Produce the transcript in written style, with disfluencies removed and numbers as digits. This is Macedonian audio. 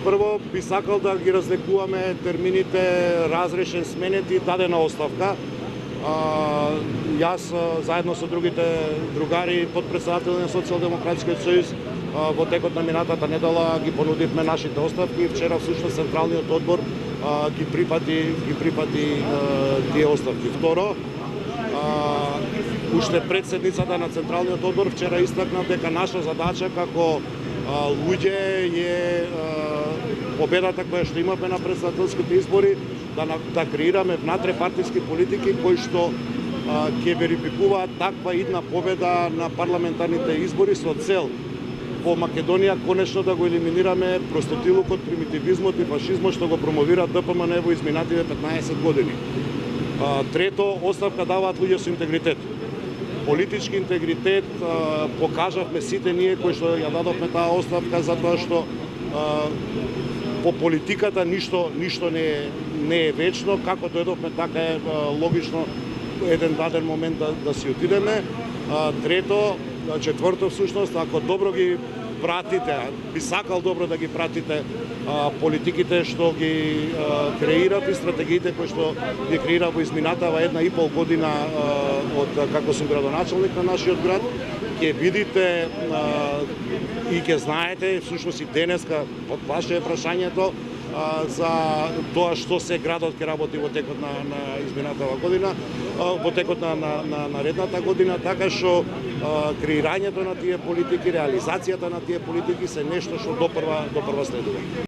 Прво би сакал да ги разлекуваме термините разрешен, сменет и дадена оставка. Јас заедно со другите другари, подпредседатели на Социјалдемократскиот сојуз, во текот на минатата недела ги понудивме нашите оставки. Вчера всушност Централниот одбор ги припати тие оставки. Второ, уште пред седницата на Централниот одбор вчера истакнав дека наша задача како луѓе е победата која што имаме на претседателските избори да креираме внатрепартиски политики кои што ќе верификуваат таква идна победа на парламентарните избори со цел во Македонија конечно да го елиминираме простотилукот, примитивизмот и фашизмот што го промовира ДПМН во изминативе 15 години. Трето, оставка даваат луѓе со интегритет. Политички интегритет покажавме сите ние кои што ја дадовме таа оставка, затоа што по политиката ништо не е вечно, како дојдовме така е логично еден даден момент да си отидеме. Трето, четврто всушност, ако добро ги пратите, би сакал добро да ги пратите политиките што ги креират и стратегиите кои што ги креира во изминатава 1,5 година од како сум градоначалник на нашиот град, ќе видите и ќе знаете, всушност и денеска од ваше прашањето за тоа што се градот ќе работи во текот на изминатава година, во текот на наредната година, така што креирањето на тие политики, реализацијата на тие политики се нешто што допрва следува.